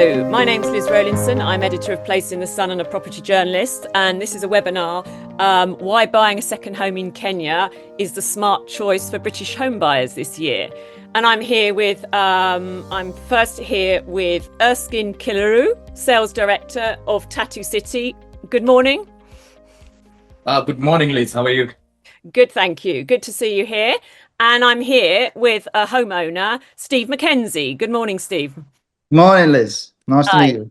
Hello, my name's Liz Rowlinson. I'm editor of Place in the Sun and a property journalist. And this is a webinar, why buying a second home in Kenya is the smart choice for British home buyers this year. And I'm here with, I'm first here with Erskine Kilaru, Sales Director of Tatu City. Good morning. Good morning, Liz. How are you? Good, thank you. Good to see you here. And I'm here with a homeowner, Steve Mackenzie. Good morning, Steve. Morning, Liz. Nice to meet you.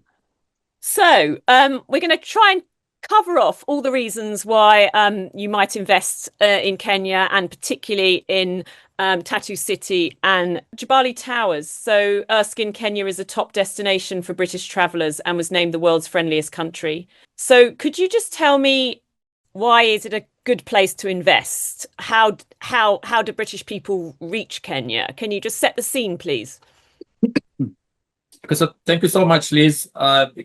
So we're going to try and cover off all the reasons why you might invest in Kenya, and particularly in Tatu City and Jabali Towers. So Erskine, Kenya is a top destination for British travellers and was named the world's friendliest country. So could you just tell me, why is it a good place to invest? How do British people reach Kenya? Can you just set the scene, please? So thank you so much, Liz.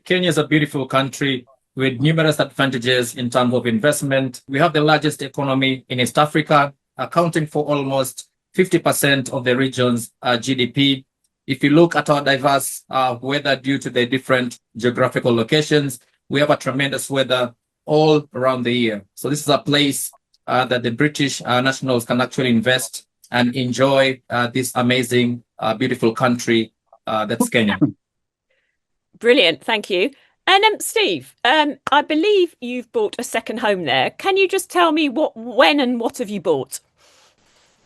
Kenya is a beautiful country with numerous advantages in terms of investment. We have the largest economy in East Africa, accounting for almost 50% of the region's GDP. If you look at our diverse weather due to the different geographical locations, we have a tremendous weather all around the year. So this is a place that the British nationals can actually invest and enjoy this amazing, beautiful country that's Kenya. Brilliant, thank you. And Steve, I believe you've bought a second home there. Can you just tell me when and what have you bought?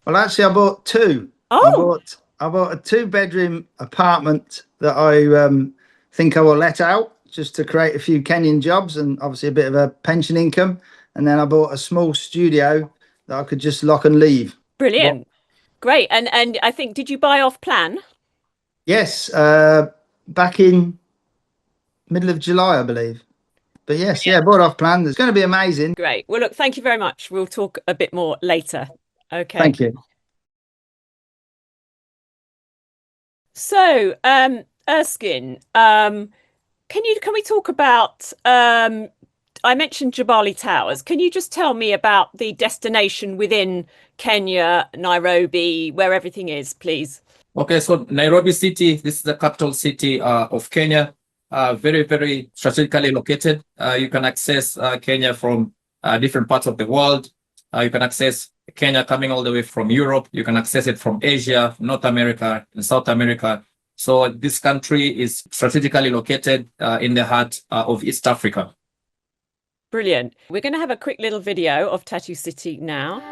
Well, actually, I bought two. Oh, I bought a two-bedroom apartment that I think I will let out just to create a few Kenyan jobs and obviously a bit of a pension income. And then I bought a small studio that I could just lock and leave. brilliant. Great. And I think, did you buy off plan? Yes, back in middle of July, I believe. But yes, yeah, bought off plan. It's going to be amazing. Great. Well, look, thank you very much. We'll talk a bit more later. Okay. Thank you. So, Erskine, can we talk about, I mentioned Jabali Towers. Can you just tell me about the destination within Kenya, Nairobi, where everything is, please? Okay, so Nairobi City, this is the capital city of Kenya, very, very strategically located. You can access Kenya from different parts of the world. You can access Kenya coming all the way from Europe. You can access it from Asia, North America, and South America. So this country is strategically located in the heart of East Africa. Brilliant. We're going to have a quick little video of Tatu City now.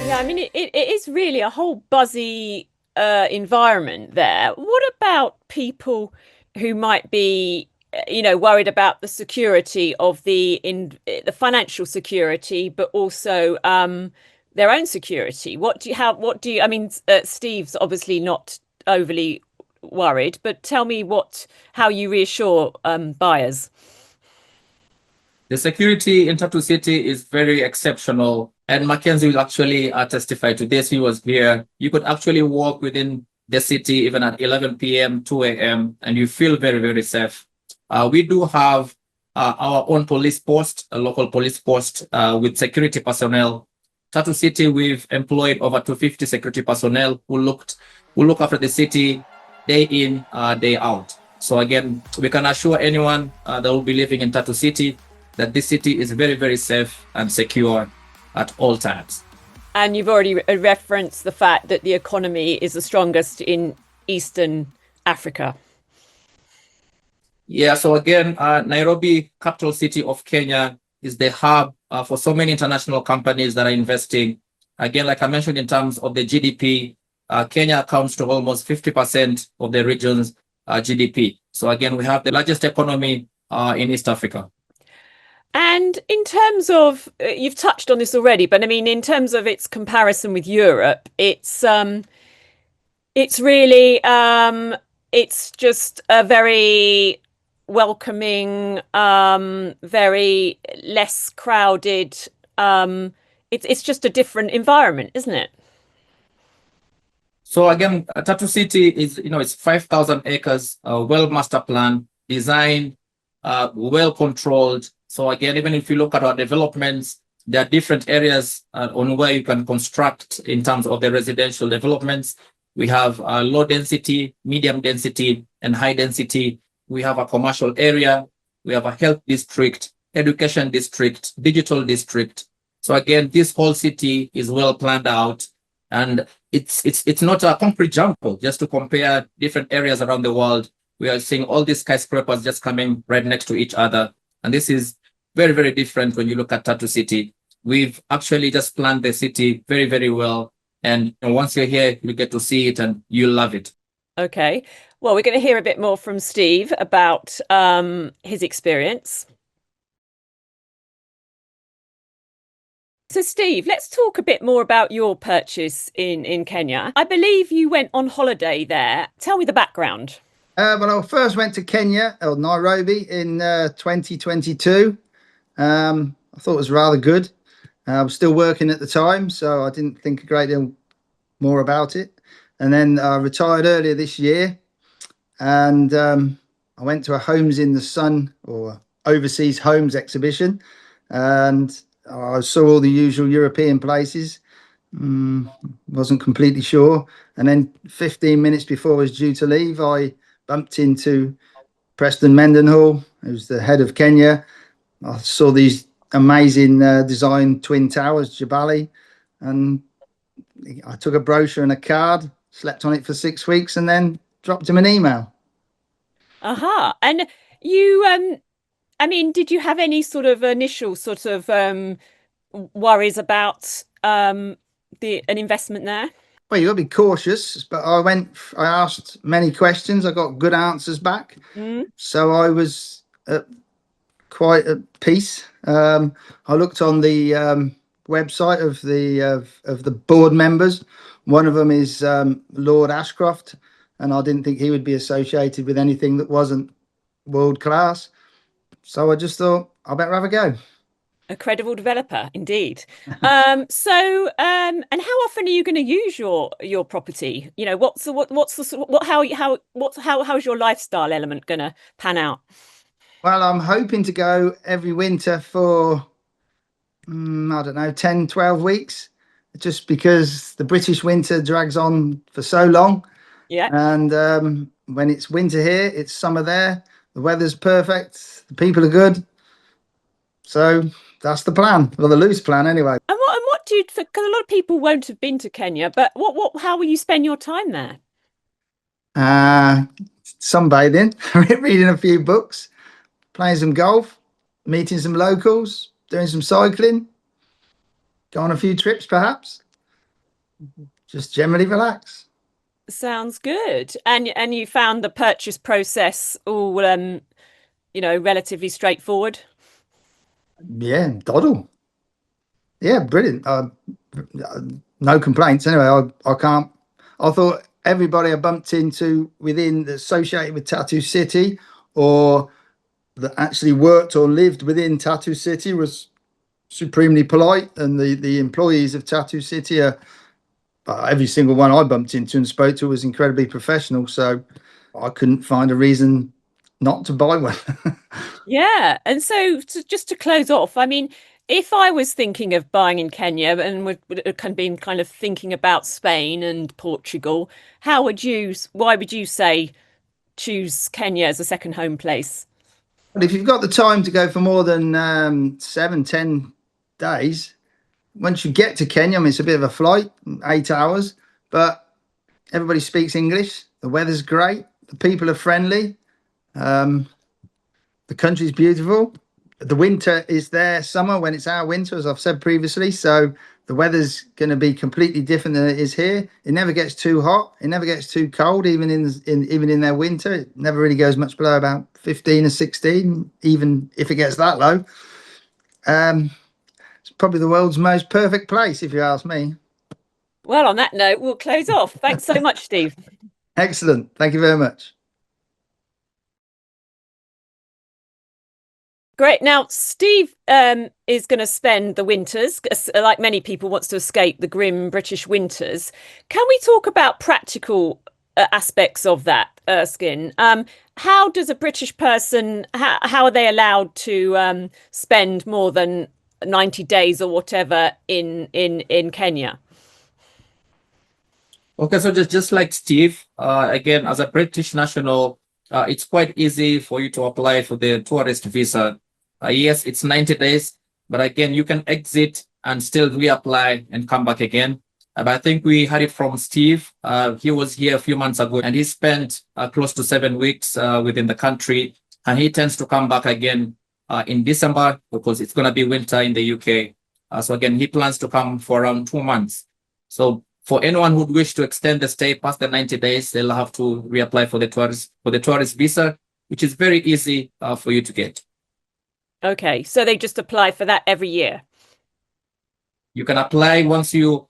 Yeah, I mean, it is really a whole buzzy environment there. What about people who might be, worried about the security of the financial security, but also their own security? I mean, Steve's obviously not overly worried, but tell me how you reassure buyers. The security in Tatu City is very exceptional, and Mackenzie will actually testify to this. He was here. You could actually walk within the city even at 11 p.m., 2 a.m., and you feel very, very safe. We do have our own police post, a local police post with security personnel. Tatu City, we've employed over 250 security personnel who look after the city day in, day out. So again, we can assure anyone that will be living in Tatu City that this city is very, very safe and secure at all times. And you've already referenced the fact that the economy is the strongest in Eastern Africa. Yeah, so again, Nairobi, capital city of Kenya, is the hub for so many international companies that are investing. Again, like I mentioned, in terms of the GDP, Kenya accounts to almost 50% of the region's GDP. So again, we have the largest economy in East Africa. And in terms of, you've touched on this already, but I mean, in terms of its comparison with Europe, it's really, it's just a very welcoming, very less crowded. It's just a different environment, isn't it? So again, Tatu City is, it's 5,000 acres, well master plan, designed, well controlled. So again, even if you look at our developments, there are different areas on where you can construct in terms of the residential developments. We have low density, medium density, and high density. We have a commercial area. We have a health district, education district, digital district. So again, this whole city is well planned out, and it's not a concrete jungle. Just to compare different areas around the world, we are seeing all these skyscrapers just coming right next to each other. And this is very, very different when you look at Tatu City. We've actually just planned the city very, very well. And once you're here, you get to see it and you'll love it. Okay. Well, we're going to hear a bit more from Steve about his experience. So, Steve, let's talk a bit more about your purchase in Kenya. I believe you went on holiday there. Tell me the background. Well, I first went to Kenya, or Nairobi, in 2022. I thought it was rather good. I was still working at the time, so I didn't think a great deal more about it. And then I retired earlier this year, and I went to a Homes in the Sun, or overseas homes exhibition, and I saw all the usual European places. Wasn't completely sure. And then 15 minutes before I was due to leave, I bumped into Preston Mendenhall, who's the head of Kenya. I saw these amazing design twin towers, Jabali, and I took a brochure and a card, slept on it for 6 weeks, and then dropped him an email. Aha. And you, I mean, did you have any sort of initial sort of worries about an investment there? Well, you got to be cautious, but I asked many questions. I got good answers back. So I was quite at peace. I looked on the website of the board members. One of them is Lord Ashcroft, and I didn't think he would be associated with anything that wasn't world class. So I just thought I better have a go. A credible developer, indeed. And how often are you going to use your property? You know, how's your lifestyle element going to pan out? Well, I'm hoping to go every winter for I don't know, 10, 12 weeks, just because the British winter drags on for so long. Yeah. And when it's winter here, it's summer there. The weather's perfect. The people are good. So that's the plan, or the loose plan anyway. And what do you, because a lot of people won't have been to Kenya, but how will you spend your time there? Sunbathing, reading a few books, playing some golf, meeting some locals, doing some cycling, go on a few trips perhaps. Just generally relax. Sounds good. And you found the purchase process all relatively straightforward? Yeah, doddle. Yeah, brilliant. No complaints. Anyway, I thought everybody I bumped into associated with Tatu City or that actually worked or lived within Tatu City was supremely polite, and the employees of Tatu City are every single one I bumped into and spoke to was incredibly professional. So I couldn't find a reason not to buy one. Yeah. And so just to close off, I mean, if I was thinking of buying in Kenya and would kind of been kind of thinking about Spain and Portugal, why would you say choose Kenya as a second home place? But if you've got the time to go for more than 7, 10 days, once you get to Kenya, I mean, it's a bit of a flight, 8 hours, but everybody speaks English. The weather's great. The people are friendly. The country's beautiful. The winter is their summer when it's our winter, as I've said previously. So the weather's going to be completely different than it is here. It never gets too hot. It never gets too cold, even in their winter. It never really goes much below about 15 or 16, even if it gets that low. It's probably the world's most perfect place, if you ask me. Well, on that note, we'll close off. Thanks so much, Steve. Excellent. Thank you very much. Great. Now, Steve is going to spend the winters, like many people, wants to escape the grim British winters. Can we talk about practical aspects of that, Erskine? How does a British person, how are they allowed to spend more than 90 days or whatever in Kenya? Okay, so just like Steve, again, as a British national, it's quite easy for you to apply for the tourist visa. Yes, it's 90 days, but again, you can exit and still reapply and come back again. But I think we had it from Steve. He was here a few months ago and he spent close to 7 weeks within the country. And he tends to come back again in December because it's going to be winter in the UK. So again, he plans to come for around 2 months. So for anyone who would wish to extend the stay past the 90 days, they'll have to reapply for the tourist visa, which is very easy for you to get. Okay, so they just apply for that every year. You can apply once you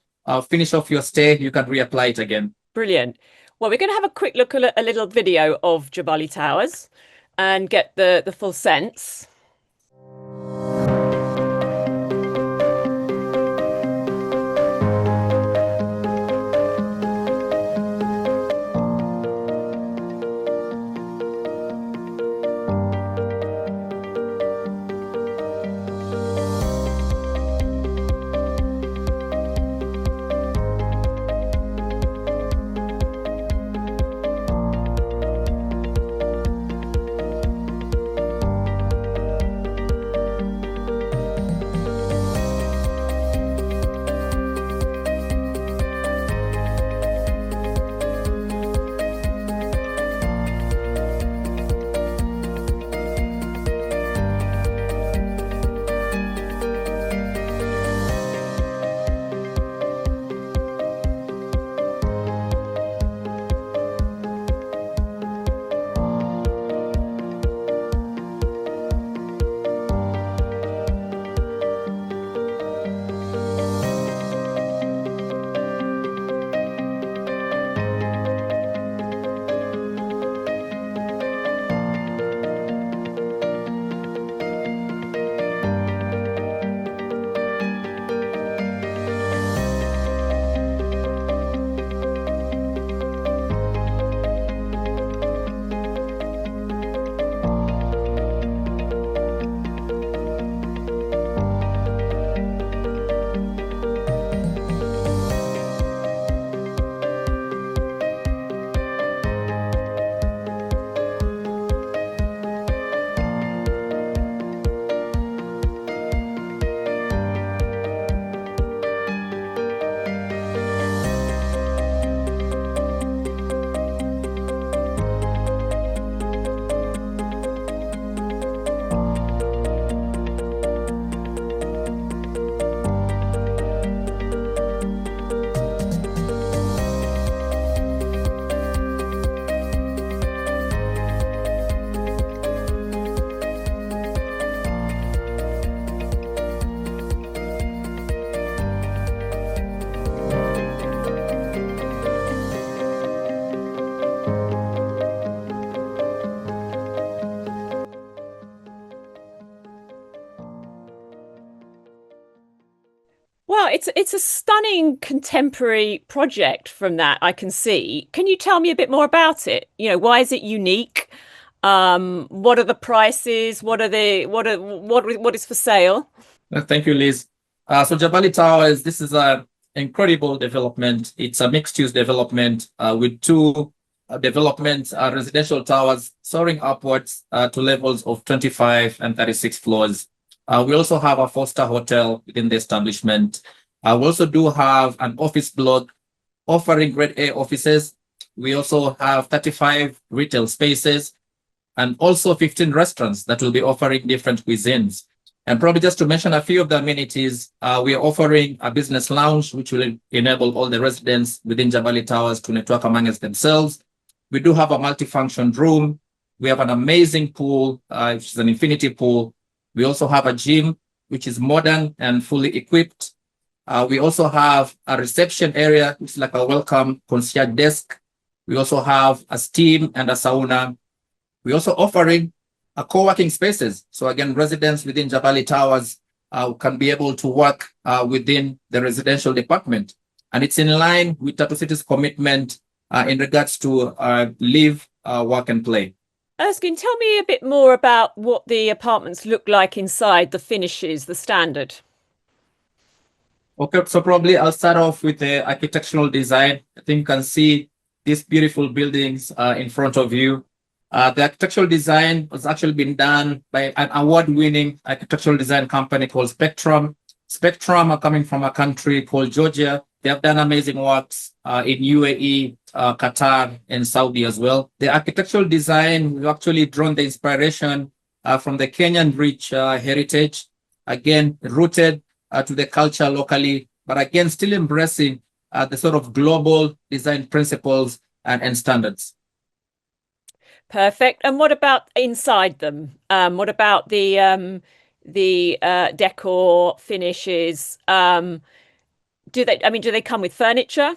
finish off your stay, you can reapply it again. Brilliant. Well, we're going to have a quick look at a little video of Jabali Towers and get the full sense. Wow, it's a stunning contemporary project from that I can see. Can you tell me a bit more about it? Why is it unique? What are the prices? What is for sale? Thank you, Liz. So Jabali Towers, this is an incredible development. It's a mixed-use development with two developments, residential towers soaring upwards to levels of 25 and 36 floors. We also have a four-star hotel within the establishment. We also do have an office block offering grade A offices. We also have 35 retail spaces and also 15 restaurants that will be offering different cuisines. And probably just to mention a few of the amenities, we are offering a business lounge, which will enable all the residents within Jabali Towers to network amongst themselves. We do have a multifunction room. We have an amazing pool, which is an infinity pool. We also have a gym, which is modern and fully equipped. We also have a reception area, which is like a welcome concierge desk. We also have a steam and a sauna. We're also offering co-working spaces. So again, residents within Jabali Towers can be able to work within the residential department. And it's in line with Tatu City's commitment in regards to live, work, and play. Erskine, tell me a bit more about what the apartments look like inside, the finishes, the standard. Okay, so probably I'll start off with the architectural design. I think you can see these beautiful buildings in front of you. The architectural design was actually been done by an award-winning architectural design company called Spectrum. Spectrum are coming from a country called Georgia. They have done amazing works in UAE, Qatar, and Saudi as well. The architectural design, we've actually drawn the inspiration from the Kenyan rich heritage, again, rooted to the culture locally, but again, still embracing the sort of global design principles and standards. Perfect. And what about inside them? What about the decor finishes? Do they come with furniture?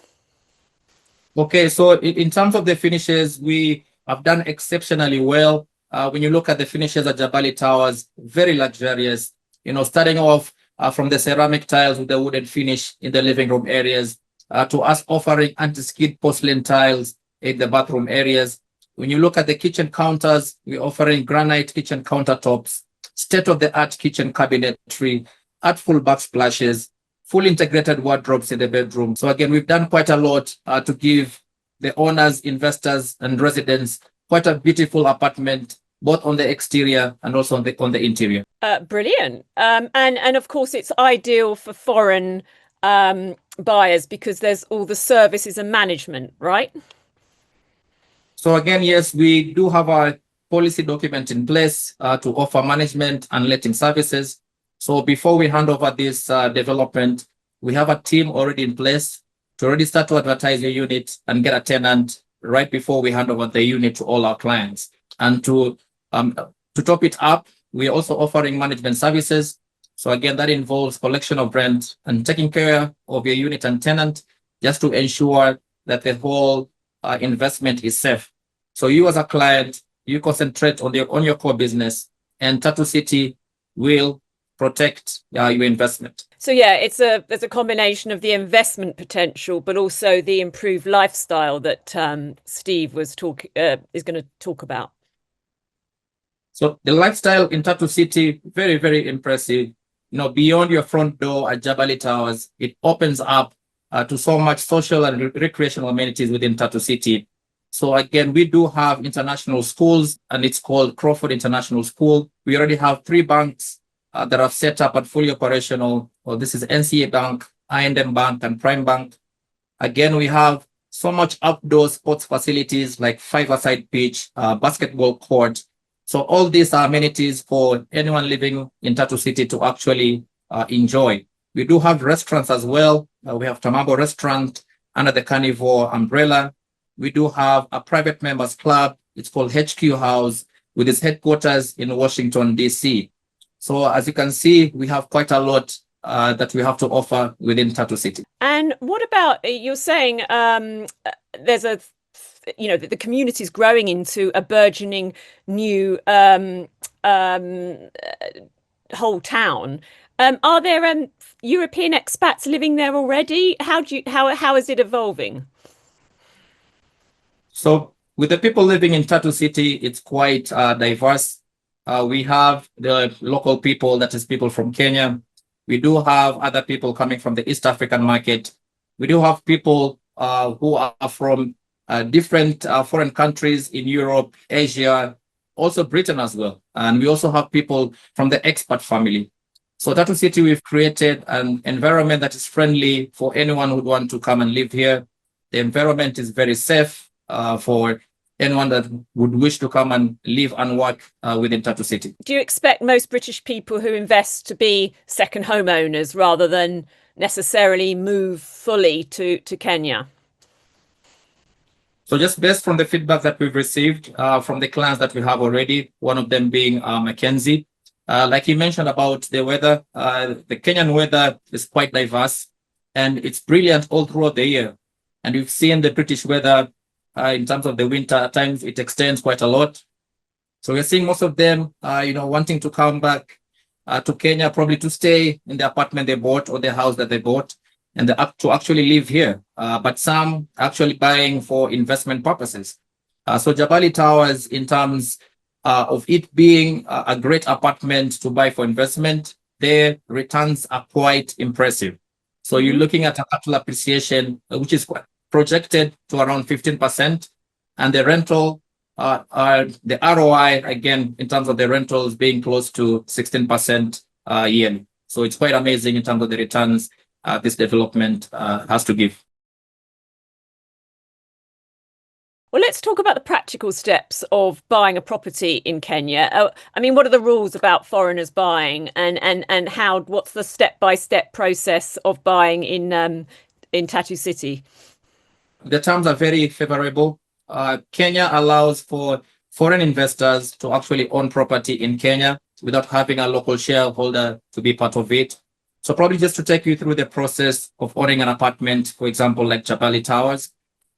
Okay, so in terms of the finishes, we have done exceptionally well. When you look at the finishes at Jabali Towers, very luxurious, starting off from the ceramic tiles with the wooden finish in the living room areas to us offering anti-skid porcelain tiles in the bathroom areas. When you look at the kitchen counters, we're offering granite kitchen countertops, state-of-the-art kitchen cabinetry, artful backsplashes, fully integrated wardrobes in the bedroom. So again, we've done quite a lot to give the owners, investors, and residents quite a beautiful apartment, both on the exterior and also on the interior. Brilliant. And of course, it's ideal for foreign buyers because there's all the services and management, right? So again, yes, we do have a policy document in place to offer management and letting services. So before we hand over this development, we have a team already in place to already start to advertise your unit and get a tenant right before we hand over the unit to all our clients. And to top it up, we're also offering management services. So again, that involves collection of rent and taking care of your unit and tenant just to ensure that the whole investment is safe. So you as a client, you concentrate on your core business, and Tatu City will protect your investment. So yeah, there's a combination of the investment potential, but also the improved lifestyle that Steve is going to talk about. So the lifestyle in Tatu City, very, very impressive. Beyond your front door at Jabali Towers, it opens up to so much social and recreational amenities within Tatu City. So again, we do have international schools, and it's called Crawford International School. We already have 3 banks that are set up and fully operational. Well, this is NCA Bank, I&M Bank, and Prime Bank. Again, we have so much outdoor sports facilities like 5-a-side pitch, basketball court. So all these are amenities for anyone living in Tatu City to actually enjoy. We do have restaurants as well. We have Tamabo Restaurant under the Carnivore umbrella. We do have a private members club. It's called HQ House with its headquarters in Washington, D.C. So as you can see, we have quite a lot that we have to offer within Tatu City. And what about, you're saying there's the community is growing into a burgeoning new whole town. Are there European expats living there already? How is it evolving? So with the people living in Tatu City, it's quite diverse. We have the local people, that is people from Kenya. We do have other people coming from the East African market. We do have people who are from different foreign countries in Europe, Asia, also Britain as well. And we also have people from the expat family. So Tatu City, we've created an environment that is friendly for anyone who would want to come and live here. The environment is very safe for anyone that would wish to come and live and work within Tatu City. Do you expect most British people who invest to be second homeowners rather than necessarily move fully to Kenya? So just based from the feedback that we've received from the clients that we have already, one of them being Mackenzie, like you mentioned about the weather, the Kenyan weather is quite diverse and it's brilliant all throughout the year. And we've seen the British weather in terms of the winter, at times it extends quite a lot. So we're seeing most of them, wanting to come back to Kenya, probably to stay in the apartment they bought or the house that they bought, and to actually live here. But some actually buying for investment purposes. So Jabali Towers, in terms of it being a great apartment to buy for investment, their returns are quite impressive. So you're looking at a capital appreciation, which is quite projected to around 15%, and the rental, the ROI, again, in terms of the rentals being close to 16% yearly. So it's quite amazing in terms of the returns this development has to give. Well, let's talk about the practical steps of buying a property in Kenya. What are the rules about foreigners buying, and what's the step-by-step process of buying in Tatu City? The terms are very favorable. Kenya allows for foreign investors to actually own property in Kenya without having a local shareholder to be part of it. So probably just to take you through the process of owning an apartment, for example, like Jabali Towers,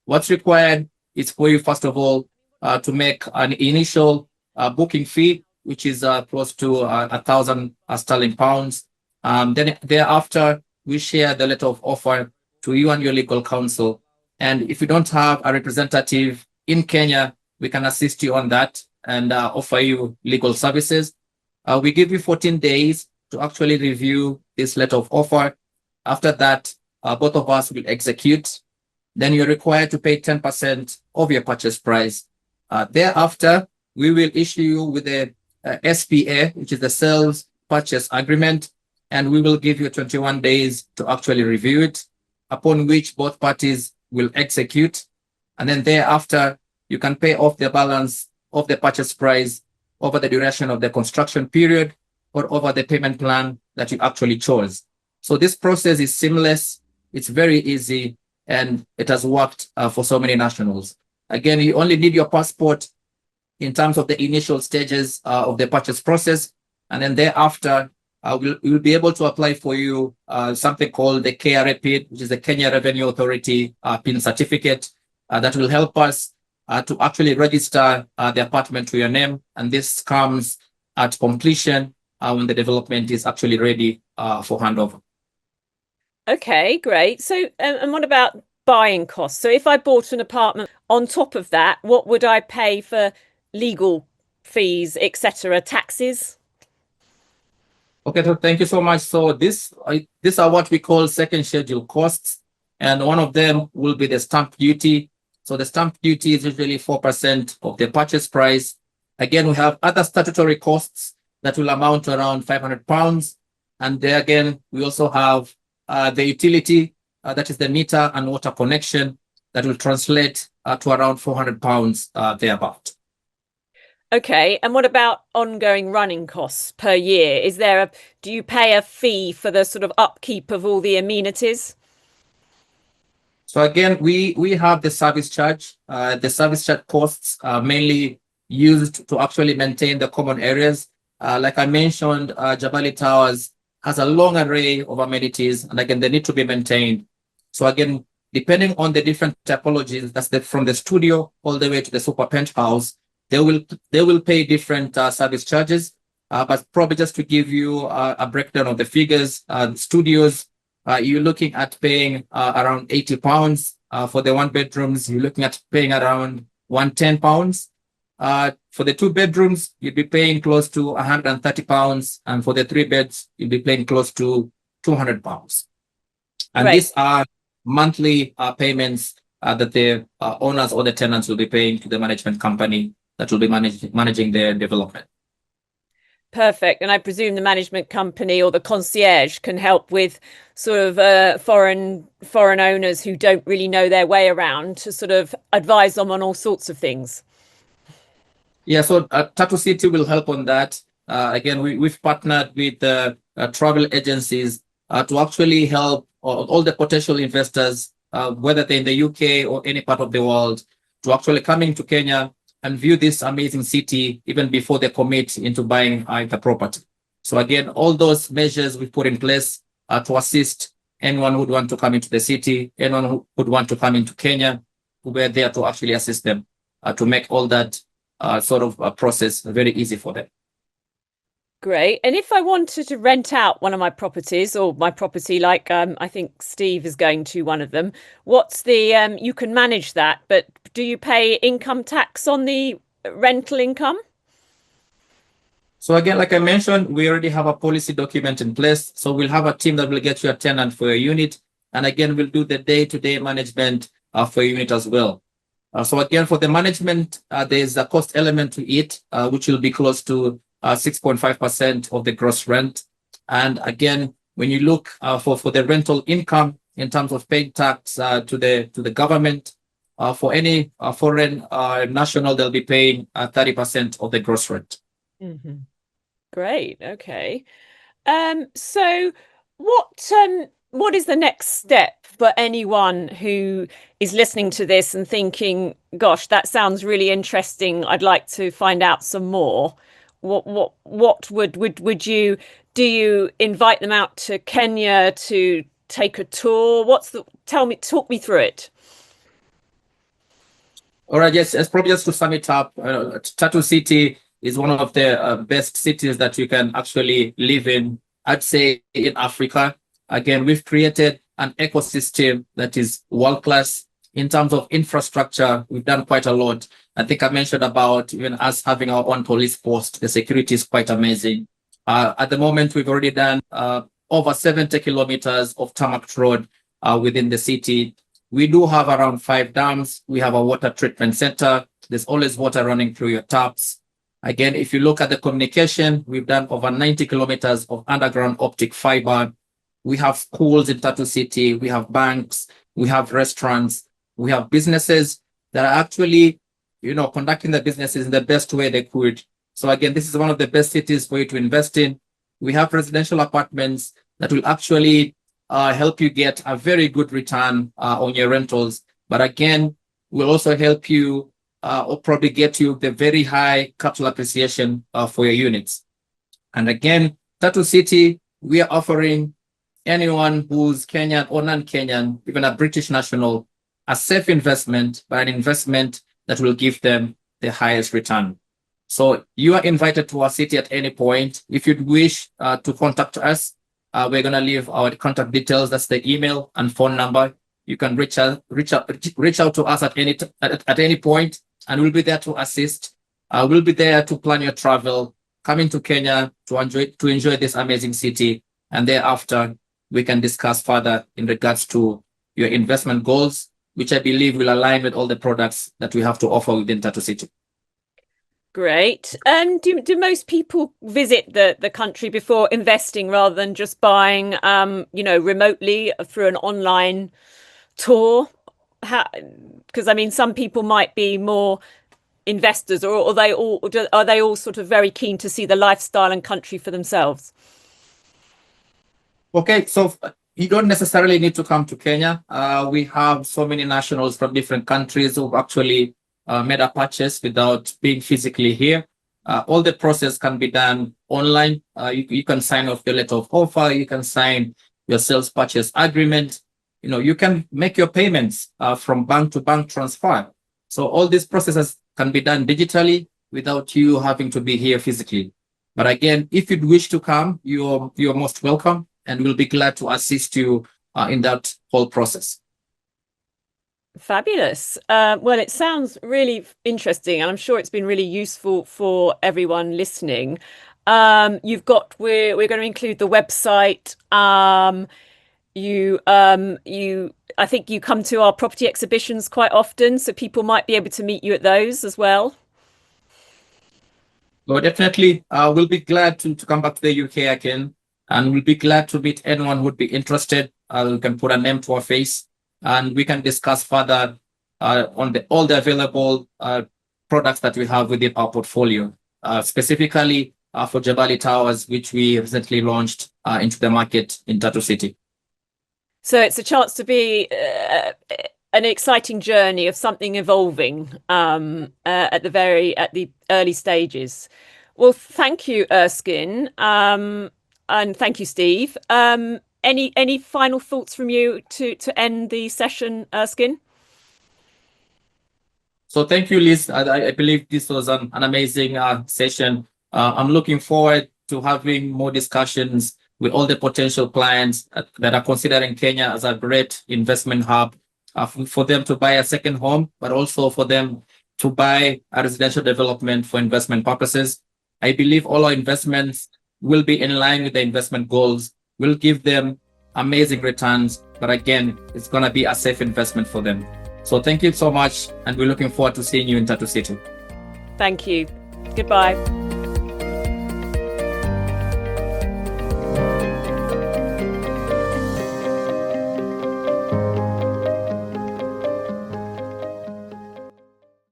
what's required is for you, first of all, to make an initial booking fee, which is close to 1,000 sterling pounds. Then thereafter, we share the letter of offer to you and your legal counsel. And if you don't have a representative in Kenya, we can assist you on that and offer you legal services. We give you 14 days to actually review this letter of offer. After that, both of us will execute. Then you're required to pay 10% of your purchase price. Thereafter, we will issue you with a SPA, which is the sales purchase agreement, and we will give you 21 days to actually review it, upon which both parties will execute. And then thereafter, you can pay off the balance of the purchase price over the duration of the construction period or over the payment plan that you actually chose. So this process is seamless, it's very easy, and it has worked for so many nationals. Again, you only need your passport in terms of the initial stages of the purchase process. And then thereafter, we'll be able to apply for you something called the KRA PIN, which is the Kenya Revenue Authority PIN certificate that will help us to actually register the apartment to your name. And this comes at completion when the development is actually ready for handover. Okay, great. So, and what about buying costs? So if I bought an apartment on top of that, what would I pay for legal fees, etc., taxes? Okay, so thank you so much. So these are what we call second schedule costs, and one of them will be the stamp duty. So the stamp duty is usually 4% of the purchase price. Again, we have other statutory costs that will amount to around £500. And there again, we also have the utility, that is the meter and water connection, that will translate to around £400 thereabout. Okay, and what about ongoing running costs per year? Do you pay a fee for the sort of upkeep of all the amenities? So again, we have the service charge. The service charge costs are mainly used to actually maintain the common areas. Like I mentioned, Jabali Towers has a long array of amenities, and again, they need to be maintained. So again, depending on the different typologies, from the studio all the way to the super penthouse, they will pay different service charges. but probably just to give you a breakdown of the figures, studios, you're looking at paying around £80. For the one bedrooms, you're looking at paying around £110. For the two bedrooms, you'd be paying close to £130. And for the three beds, you'd be paying close to £200. And Great. these are monthly payments that the owners or the tenants will be paying to the management company that will be managing their development. Perfect. And I presume the management company or the concierge can help with sort of foreign owners who don't really know their way around, to sort of advise them on all sorts of things. Yeah, so Tatu City will help on that. Again, we've partnered with travel agencies to actually help all the potential investors, whether they're in the UK or any part of the world, to actually come into Kenya and view this amazing city even before they commit into buying the property. So again, all those measures we put in place to assist anyone who would want to come into the city, anyone who would want to come into Kenya, we're there to actually assist them to make all that sort of process very easy for them. Great. And if I wanted to rent out one of my properties, or my property, like I think Steve is going to one of them, what's the you can manage that, but do you pay income tax on the rental income? So again, like I mentioned, we already have a policy document in place. So we'll have a team that will get you a tenant for your unit. And again, we'll do the day-to-day management for your unit as well. So again, for the management, there's a cost element to it, which will be close to 6.5% of the gross rent. And again, when you look for the rental income in terms of paying tax to the government, for any foreign national, they'll be paying 30% of the gross rent. Mm-hmm. Great. Okay. So what is the next step for anyone who is listening to this and thinking, gosh, that sounds really interesting, I'd like to find out some more? What would you do? You invite them out to Kenya to take a tour? Talk me through it. All right, yes, it's probably just to sum it up, Tatu City is one of the best cities that you can actually live in, I'd say, in Africa. Again, we've created an ecosystem that is world-class. In terms of infrastructure, we've done quite a lot. I think I mentioned about even us having our own police post. The security is quite amazing. At the moment, we've already done over 70 kilometers of tarmac road within the city. We do have around 5 dams. We have a water treatment center. There's always water running through your taps. Again, if you look at the communication, we've done over 90 kilometers of underground optic fiber. We have schools in Tatu City. We have banks. We have restaurants. We have businesses that are actually, conducting the businesses in the best way they could. So again, this is one of the best cities for you to invest in. We have residential apartments that will actually help you get a very good return on your rentals. But again, will also help you or probably get you the very high capital appreciation for your units. And again, Tatu City, we are offering anyone who's Kenyan or non-Kenyan, even a British national, a safe investment, but an investment that will give them the highest return. So you are invited to our city at any point. If you'd wish to contact us, we're going to leave our contact details. That's the email and phone number. You can reach out to us at any point, and we'll be there to assist. We'll be there to plan your travel, coming to Kenya to enjoy this amazing city, and thereafter we can discuss further in regards to your investment goals, which I believe will align with all the products that we have to offer within Tatu City. Great. Do most people visit the country before investing rather than just buying, remotely through an online tour? Because I mean, some people might be more investors, or are they all sort of very keen to see the lifestyle and country for themselves? Okay, so you don't necessarily need to come to Kenya. We have so many nationals from different countries who've actually made a purchase without being physically here. All the process can be done online. You can sign off your letter of offer. You can sign your sales purchase agreement. You can make your payments from bank to bank transfer. So all these processes can be done digitally without you having to be here physically. But again, if you'd wish to come, you're most welcome, and we'll be glad to assist you in that whole process. Fabulous. Well, it sounds really interesting, and I'm sure it's been really useful for everyone listening. We're going to include the website. I think you come to our property exhibitions quite often, so people might be able to meet you at those as well. Well, definitely, we'll be glad to come back to the UK again, and we'll be glad to meet anyone who would be interested. We can put a name to our face, and we can discuss further on all the available products that we have within our portfolio, specifically for Jabali Towers, which we recently launched into the market in Tatu City. So it's a chance to be an exciting journey of something evolving at the early stages. Well, thank you, Erskine, and thank you, Steve. Any final thoughts from you to end the session, Erskine? So thank you, Liz. I believe this was an amazing session. I'm looking forward to having more discussions with all the potential clients that are considering Kenya as a great investment hub for them to buy a second home, but also for them to buy a residential development for investment purposes. I believe all our investments will be in line with the investment goals. We'll give them amazing returns, but again, it's going to be a safe investment for them. So thank you so much, and we're looking forward to seeing you in Tatu City. Thank you. Goodbye.